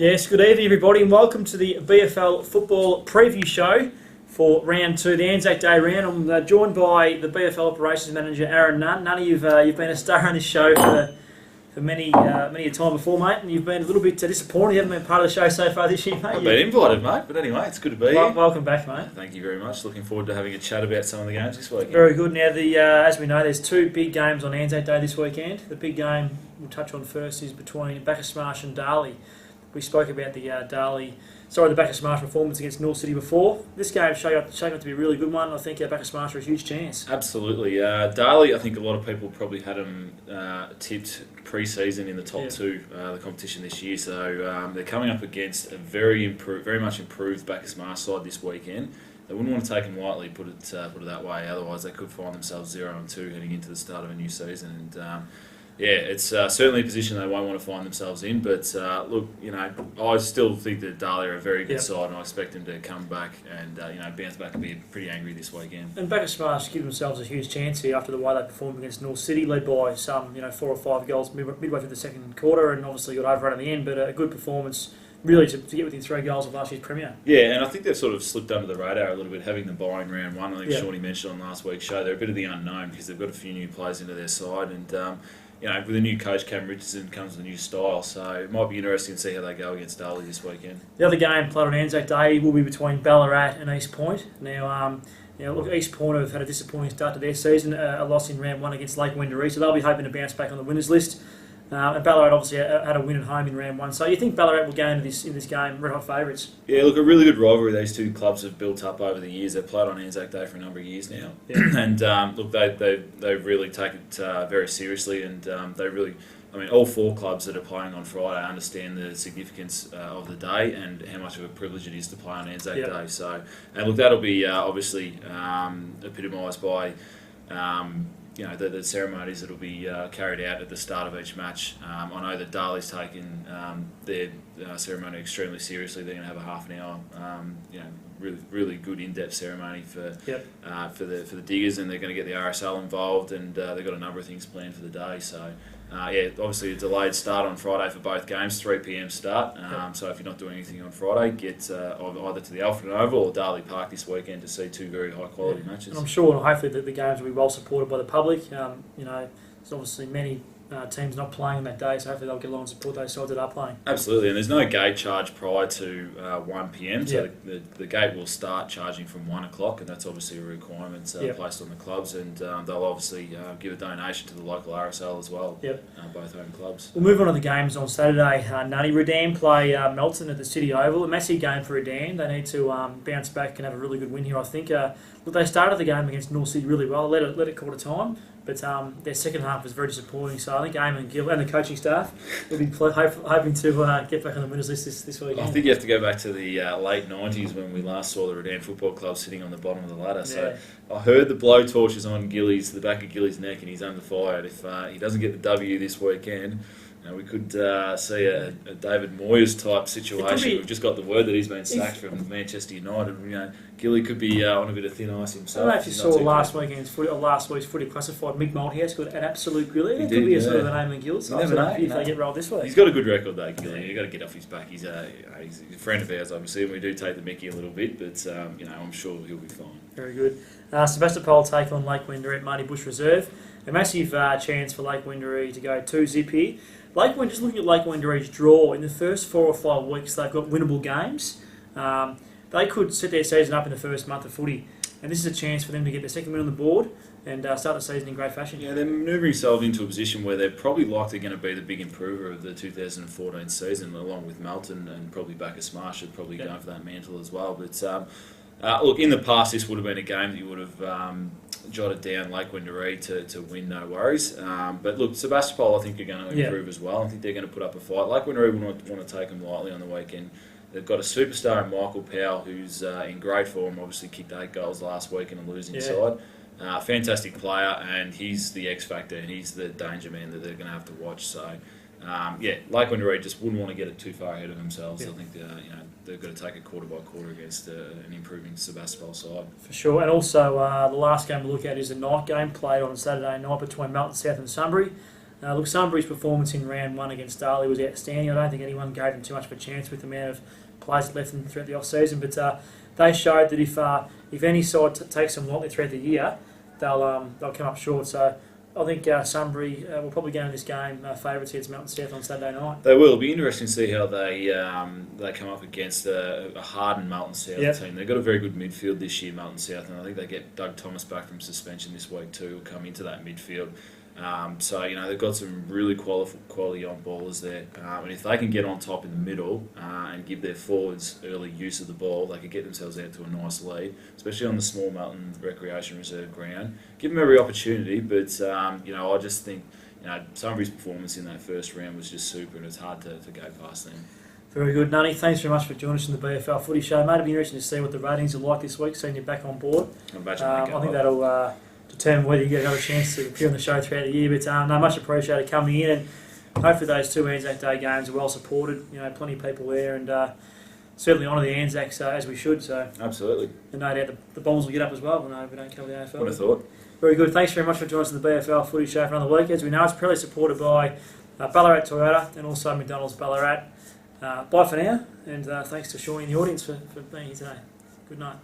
Yes, good evening everybody and welcome to the BFL football preview show for round 2, the ANZAC Day round. I'm joined by the BFL operations manager Aaron Nunn. Nunn, you've been a star on this show for many a time before, mate, and you've been a little bit disappointed you haven't been part of the show so far this year, mate. I've been invited, mate, but anyway, it's good to be here. Welcome back, mate. Thank you very much. Looking forward to having a chat about some of the games this weekend. Very good. Now, as we know, there's two big games on ANZAC Day this weekend. The big game we'll touch on first is between Ballarat and Darley. We spoke about the Ballarat performance against North City before. This game shaped up to be a really good one. I think Ballarat are a huge chance. Absolutely. Darley, I think a lot of people probably had them tipped pre-season in the top two, the competition this year. So they're coming up against a very much improved Ballarat side this weekend. They wouldn't want to take them lightly, put it that way. Otherwise, they could find themselves 0-2 heading into the start of a new season. And it's certainly a position they won't want to find themselves in. But look, I still think that Darley are a very good side, and I expect them to come back and bounce back and be pretty angry this weekend. And Ballarat give themselves a huge chance here after the way they performed against North City, led by some 4 or 5 goals midway through the second quarter, and obviously got overrun at the end. But a good performance, really, to get within 3 goals of last year's premier. Yeah, and I think they've sort of slipped under the radar a little bit, having the bye in round 1. I think Shawnee mentioned on last week's show they're a bit of the unknown because they've got a few new players into their side, and with a new coach, Cam Richardson, comes with a new style, so it might be interesting to see how they go against Darley this weekend. The other game played on ANZAC Day will be between Ballarat and East Point. Now, look, East Point have had a disappointing start to their season, a loss in round 1 against Lake Wendouree, so they'll be hoping to bounce back on the winners list. And Ballarat obviously had a win at home in round 1, so you think Ballarat will go into this game red hot favourites? Yeah, look, a really good rivalry these two clubs have built up over the years. They've played on ANZAC Day for a number of years now, and look, they really take it very seriously, and they really. I mean, all 4 clubs that are playing on Friday understand the significance of the day and how much of a privilege it is to play on ANZAC Day. So, and look, that'll be obviously epitomised by. The ceremonies that will be carried out at the start of each match. I know that Darley's taken their ceremony extremely seriously. They're going to have a half an hour, really good in-depth ceremony for the diggers, and they're going to get the RSL involved, and they've got a number of things planned for the day. So. Obviously a delayed start on Friday for both games, 3 p.m. start. So if you're not doing anything on Friday, get either to the Alfred Oval or Darley Park this weekend to see 2 very high quality matches. And I'm sure, hopefully, that the games will be well supported by the public. There's obviously many teams not playing on that day, so hopefully they'll get along and support those sides that are playing. Absolutely, and there's no gate charge prior to 1 p.m, so the gate will start charging from 1 o'clock, and that's obviously a requirement placed on the clubs, and they'll obviously give a donation to the local RSL as well, both home clubs. We'll move on to the games on Saturday. Nunny, Redan play Melton at the City Oval, a massive game for Redan. They need to bounce back and have a really good win here, I think. They started the game against North City really well, let it quarter time, but their second half was very disappointing. So I think Eamon Gill and the coaching staff will be hoping to get back on the winners list this weekend. I think you have to go back to the late 90s when we last saw the Redan Football Club sitting on the bottom of the ladder. So I heard the blowtorch is on the back of Gilly's neck, and he's under fire. If he doesn't get the W this weekend, we could see a David Moyes type situation. We've just got the word that he's been sacked from Manchester United. Gilly could be on a bit of thin ice himself. I don't know if you saw last week's footy classified. Mick Malthouse got an absolute grilly. It could be a sort of an Eamon Gill. So if they get rolled this week. He's got a good record though, Gilly. You've got to get off his back. He's a friend of ours, obviously, and we do take the mickey a little bit, but I'm sure he'll be fine. Very good. Sebastopol take on Lake Wendouree at Marty Bush Reserve. A massive chance for Lake Wendouree to go 2-0 here. Just looking at Lake Wendouree's draw, in the first 4 or 5 weeks they've got winnable games. They could set their season up in the first month of footy, and this is a chance for them to get their second win on the board and start the season in great fashion. Yeah, they're manoeuvring themselves into a position where they're probably likely going to be the big improver of the 2014 season, along with Melton and probably Ballarat should probably go for that mantle as well. But look, in the past this would have been a game that you would have jotted down Lake Wendouree to win, no worries. But look, Sebastopol I think are going to improve as well. I think they're going to put up a fight. Lake Wendouree will not want to take them lightly on the weekend. They've got a superstar in Michael Powell who's in great form, obviously kicked 8 goals last week in a losing side. Fantastic player, and he's the X factor, and he's the danger man that they're going to have to watch. So, Lake Wendouree just wouldn't want to get it too far ahead of themselves. I think they've got to take it quarter by quarter against an improving Sebastopol side. For sure, and also the last game to look at is a night game played on Saturday night between Melton South and Sunbury. Look, Sunbury's performance in round 1 against Darley was outstanding. I don't think anyone gave them too much of a chance with the amount of players left them throughout the off-season, but they showed that if any side takes them lightly throughout the year, they'll come up short. So I think Sunbury will probably go in this game favourites against Melton South on Saturday night. They will. It'll be interesting to see how they come up against a hardened Melton South team. They've got a very good midfield this year, Melton South, and I think they get Doug Thomas back from suspension this week too. Will come into that midfield. So they've got some really quality on ballers there, and if they can get on top in the middle and give their forwards early use of the ball, they could get themselves out to a nice lead, especially on the small Melton Recreation Reserve ground. Give them every opportunity, but I just think Sunbury's performance in that first round was just super, and it's hard to go past them. Very good, Nunny. Thanks very much for joining us in the BFL Footy Show, mate. It'll be interesting to see what the ratings are like this week. Seeing you back on board, I think that'll determine whether you get another chance to appear on the show throughout the year. But much appreciated coming in, and hopefully those 2 ANZAC Day games are well supported. Plenty of people there, and certainly honour the ANZACs as we should. So absolutely, and no doubt the Bombers will get up as well. We don't cover the AFL. What a thought. Very good. Thanks very much for joining us in the BFL Footy Show for another week. As we know, it's proudly supported by Ballarat Toyota and also McDonald's Ballarat. Bye for now, and thanks to Shawnee in the audience for being here today. Good night.